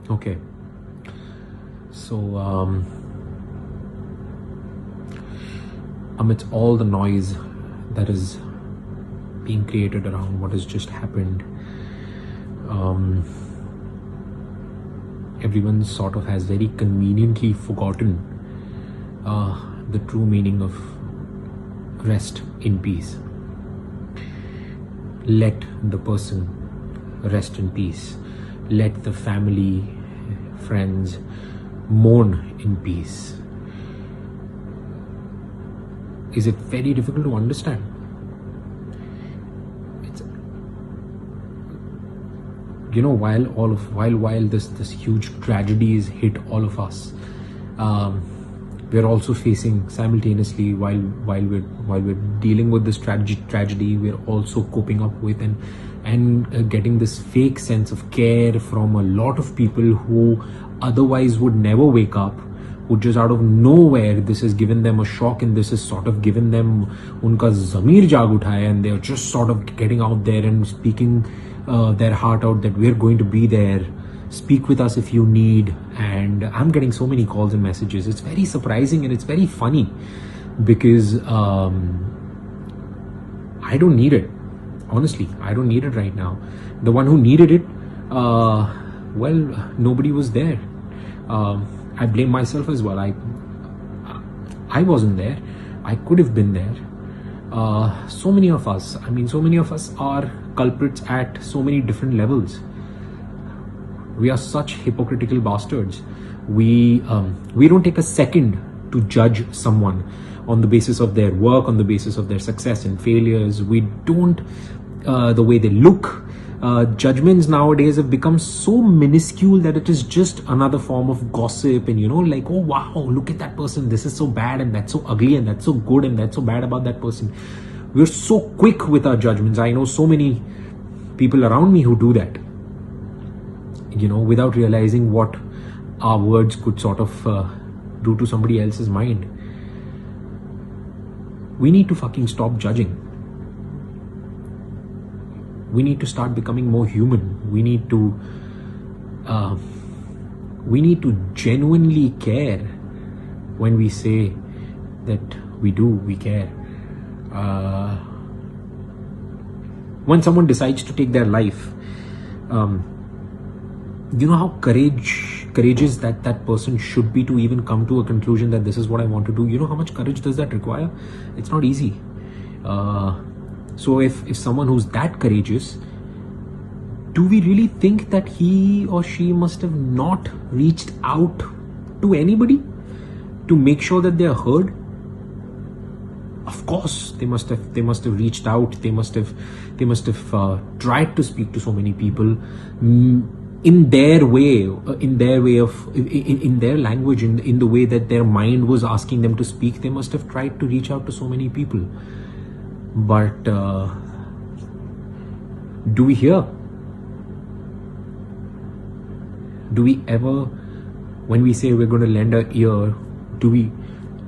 Okay, so amidst all the noise that is being created around what has just happened, everyone sort of has very conveniently forgotten the true meaning of rest in peace. Let the person rest in peace. Let the family, friends mourn in peace. Is it very difficult to understand? It's, while this huge tragedies hit all of us, we're also facing simultaneously, while we're dealing with this tragedy, we're also coping up with and getting this fake sense of care from a lot of people who otherwise would never wake up, who just out of nowhere, this has given them a shock, and this has sort of given them unka zamir jaag uthaya, and they're just sort of getting out there and speaking their heart out that we're going to be there. Speak with us if you need. And I'm getting so many calls and messages. It's very surprising and it's very funny because I don't need it. Honestly, I don't need it right now. The one who needed it, well, nobody was there. I blame myself as well. I wasn't there. I could have been there. So many of us are culprits at so many different levels. We are such hypocritical bastards. We don't take a second to judge someone on the basis of their work, on the basis of their success and failures. We don't, the way they look. Judgments nowadays have become so minuscule that it is just another form of gossip, and like, oh wow, look at that person, this is so bad and that's so ugly and that's so good and that's so bad about that person. We're so quick with our judgments. I know so many people around me who do that, without realizing what our words could sort of do to somebody else's mind. We need to fucking stop judging. We need to start becoming more human. We need to genuinely care when we say that we care. When someone decides to take their life, you know how courageous that person should be to even come to a conclusion that this is what I want to do. You know how much courage does that require? It's not easy. So if someone who's that courageous, do we really think that he or she must have not reached out to anybody to make sure that they're heard? Of course, they must have reached out. They must have tried to speak to so many people in their way, in their language, in the way that their mind was asking them to speak. They must have tried to reach out to so many people. But do we hear? Do we ever, when we say we're going to lend an ear,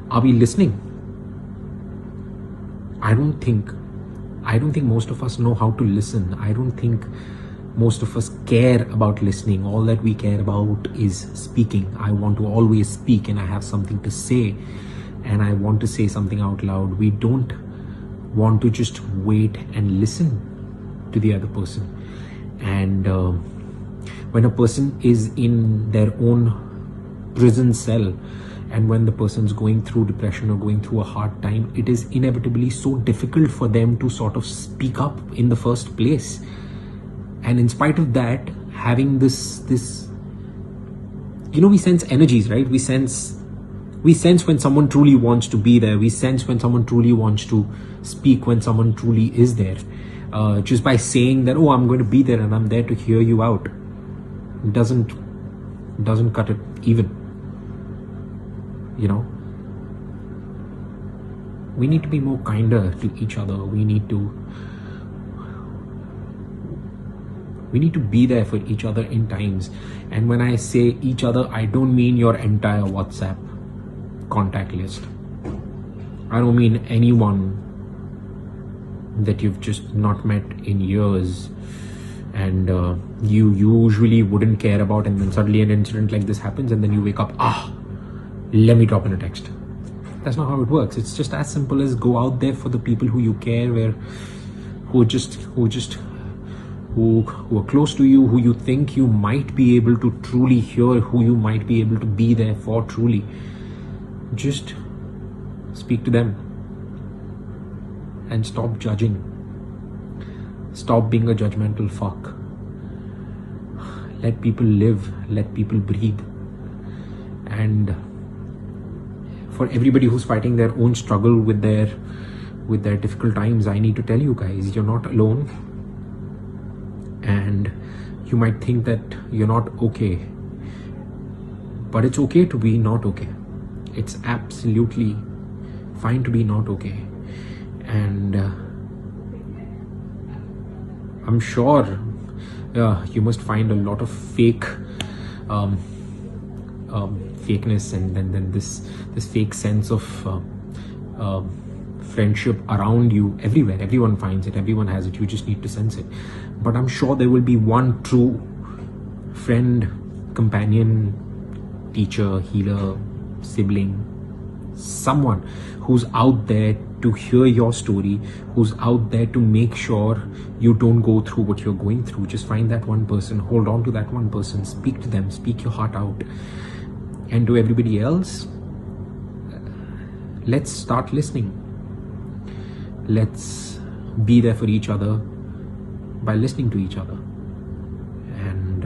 are we listening? I don't think most of us know how to listen. I don't think most of us care about listening. All that we care about is speaking. I want to always speak, and I have something to say, and I want to say something out loud. We don't want to just wait and listen to the other person. And when a person is in their own prison cell, and when the person's going through depression or going through a hard time, it is inevitably so difficult for them to sort of speak up in the first place. And in spite of that, having this we sense energies, right? We sense when someone truly wants to be there. We sense when someone truly wants to speak, when someone truly is there. Just by saying that, oh, I'm going to be there and I'm there to hear you out, it doesn't cut it even. We need to be more kinder to each other. We need to be there for each other in times. And when I say each other, I don't mean your entire WhatsApp contact list. I don't mean anyone that you've just not met in years, and you usually wouldn't care about, and then suddenly an incident like this happens, and then you wake up, let me drop in a text. That's not how it works. It's just as simple as go out there for the people who you care, who are close to you, who you think you might be able to truly hear, who you might be able to be there for truly. Just speak to them and stop judging. Stop being a judgmental fuck. Let people live, let people breathe. And for everybody who's fighting their own struggle with their difficult times, I need to tell you guys, you're not alone. And you might think that you're not okay, but it's okay to be not okay. It's absolutely fine to be not okay. And I'm sure you must find a lot of fakeness and then this fake sense of friendship around you everywhere. Everyone finds it, everyone has it, you just need to sense it. But I'm sure there will be one true friend, companion, teacher, healer, sibling, someone who's out there to hear your story, who's out there to make sure you don't go through what you're going through. Just find that one person, hold on to that one person, speak to them, speak your heart out. And to everybody else, let's start listening. Let's be there for each other by listening to each other. And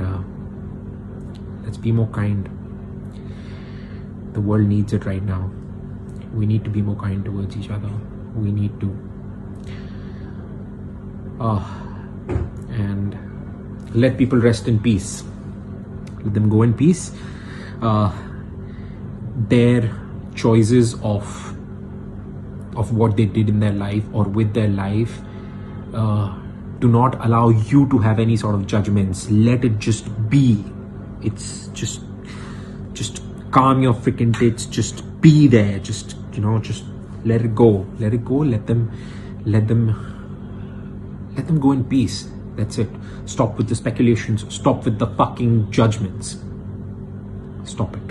let's be more kind. The world needs it right now. We need to be more kind towards each other. We need to. And let people rest in peace. Let them go in peace. Their choices of what they did in their life or with their life do not allow you to have any sort of judgments. Let it just be. It's just calm your freaking tits. Just be there. Just let it go. Let it go. Let them go in peace. That's it. Stop with the speculations. Stop with the fucking judgments. Stop it.